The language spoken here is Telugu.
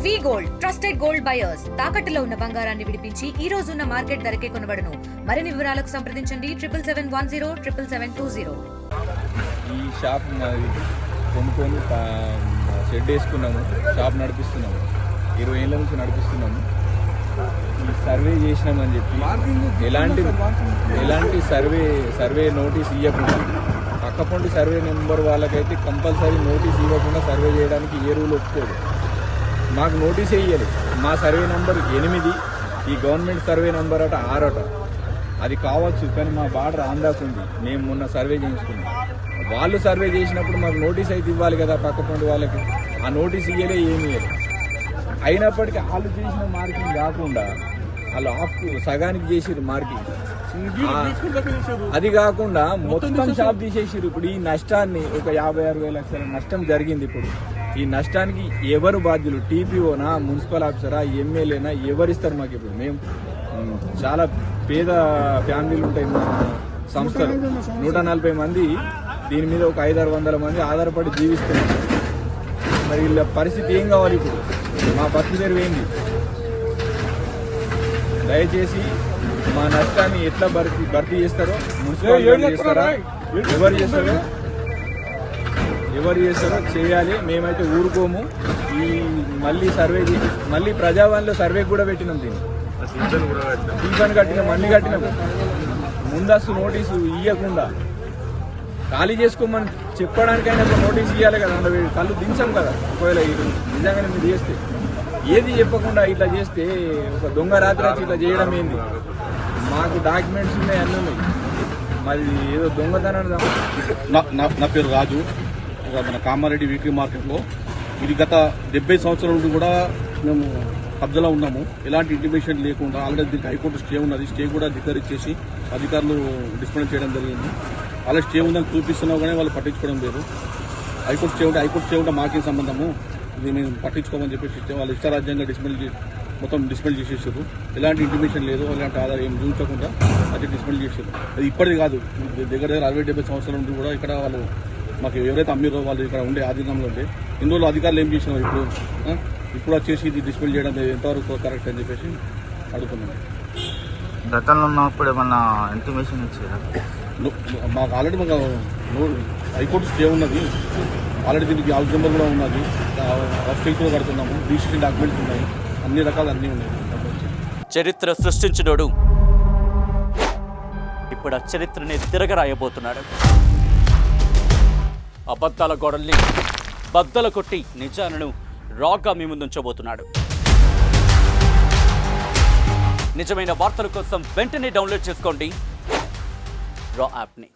వి గోల్డ్ ట్రస్టెడ్ గోల్డ్ బయర్స్ తాకట్టులో ఉన్న బంగారాన్ని విడిపించి ఈ రోజు ఉన్న మార్కెట్ ధరకే కొనబడును. మరిన్ని వివరాలకు సంప్రదించండి 7710777720. ఈ షాప్ కొనుక్కొని షెడ్ వేసుకున్నాము, షాప్ నడిపిస్తున్నాము, 20 ఏళ్ళ నుంచి నడిపిస్తున్నాము. ఈ సర్వే చేసినామని చెప్పి ఎలాంటి సర్వే నోటీస్ ఇవ్వకుండా, పక్కపొంటి సర్వే నెంబర్ వాళ్ళకైతే కంపల్సరీ నోటీస్ ఇవ్వకుండా సర్వే చేయడానికి ఏ రూల్ ఒప్పుకోదు. మాకు నోటీస్ వేయాలి. మా సర్వే నెంబర్ 8, ఈ గవర్నమెంట్ సర్వే నెంబర్ 6. అది కావచ్చు, కానీ మా బార్డర్ ఆందాకుంది. మేము మొన్న సర్వే చేయించుకున్నాం. వాళ్ళు సర్వే చేసినప్పుడు మాకు నోటీస్ అయితే ఇవ్వాలి కదా పక్కపొంటి వాళ్ళకి. ఆ నోటీస్ ఇవ్వలే, ఏమి ఇవ్వలేదు. అయినప్పటికీ వాళ్ళు చేసిన మార్కింగ్ కాకుండా వాళ్ళు సగానికి చేసిరు మార్కింగ్. అది కాకుండా మొత్తం షాప్ తీసేసిరు. ఇప్పుడు ఈ నష్టాన్ని ఒక 56,000 లక్షల నష్టం జరిగింది. ఇప్పుడు ఈ నష్టానికి ఎవరు బాధ్యులు? టీపీఓనా, మున్సిపల్ ఆఫీసరా, ఎమ్మెల్యేనా? ఎవరిస్తారు మాకు? ఇప్పుడు మేము చాలా పేద ఫ్యామిలీలు ఉంటాయి మా సంస్థలు. 140 మంది దీని మీద ఒక 500-600 మంది ఆధారపడి జీవిస్తున్నారు. మరి వీళ్ళ పరిస్థితి ఏం కావాలి? ఇప్పుడు మా బతుకు తెరువు ఏంది? దయచేసి మా నష్టాన్ని ఎట్లా భర్తీ చేస్తారో, మున్సిపల్ చేస్తారా, ఎవరు చేస్తారో చేయాలి. మేమైతే ఊరుకోము. ఈ మళ్ళీ సర్వే చేసి మళ్ళీ ప్రజావాణిలో సర్వే కూడా పెట్టినాం. దీన్ని టీపన్ కట్టినాం, అన్ని కట్టినాం. ముందస్తు నోటీసు ఇవ్వకుండా ఖాళీ చేసుకోమని చెప్పడానికైనా ఒక నోటీస్ ఇవ్వాలి కదా. కళ్ళు దించాం కదా. ఒకవేళ నిజంగానే మీరు చేస్తే, ఏది చెప్పకుండా ఇట్లా చేస్తే ఒక దొంగ రాత్రి ఇట్లా చేయడం ఏంది? మాకు డాక్యుమెంట్స్ ఉన్నాయి, అన్నీ ఉన్నాయి. మరి ఏదో దొంగతనాన్ని. నా పేరు రాజు. మన కామారెడ్డి వీక్లీ మార్కెట్లో ఇది గత 70 సంవత్సరాల నుండి కూడా మేము కబ్జాలో ఉన్నాము. ఎలాంటి ఇంటిమేషన్ లేకుండా ఆల్రెడీ దీనికి హైకోర్టు స్టే ఉన్నది. స్టే కూడా ధిక్కరించేసి అధికారులు డిస్ప్లే చేయడం జరిగింది. అలా స్టే ఉందని చూపిస్తున్నావు కానీ వాళ్ళు పట్టించుకోవడం లేదు. హైకోర్టు స్టే ఉంటే మాకేం సంబంధము, ఇది మేము పట్టించుకోమని చెప్పేసి వాళ్ళు ఇష్టారాజ్యంగా మొత్తం డిస్ప్లే చేసేసారు. ఎలాంటి ఇంటిమేషన్ లేదు, అలాంటి ఆధారం ఏం చూపించకుండా అది డిస్ప్లే చేశారు. అది ఇప్పటిది కాదు, దగ్గర 60-70 సంవత్సరాల నుండి కూడా ఇక్కడ వాళ్ళు మాకు ఎవరైతే అమ్మిరో వాళ్ళు ఇక్కడ ఉండే ఆధీనంలో ఉండే. ఇన్ని రోజులు అధికారులు ఏం చేసినారు? ఇప్పుడు వచ్చేసి ఇది డిస్ప్లే చేయడం ఎంతవరకు కరెక్ట్ అని చెప్పేసి అడుగుతున్నాను. గతంలో ఉన్నప్పుడు ఏమన్నా ఇంటిమేషన్ ఇచ్చారా? మాకు ఆల్రెడీ హైకోర్టు స్టే ఉన్నది. ఆల్రెడీ దీనికి హౌస్ నెంబర్ కూడా ఉన్నది. స్టేజ్ కూడా కడుతున్నాము. రిజిస్ట్రేషన్ డాక్యుమెంట్స్ ఉన్నాయి, అన్ని రకాలు అన్నీ ఉన్నాయి. చరిత్ర సృష్టించినోడు ఇప్పుడు ఆ చరిత్రని తిరగరాయబోతున్నాడు. అబద్ధాల గోడల్ని బద్దలు కొట్టి నిజాలను రాగా మీ ముందుంచబోతున్నాడు. నిజమైన వార్తల కోసం వెంటనే డౌన్లోడ్ చేసుకోండి రా యాప్ని.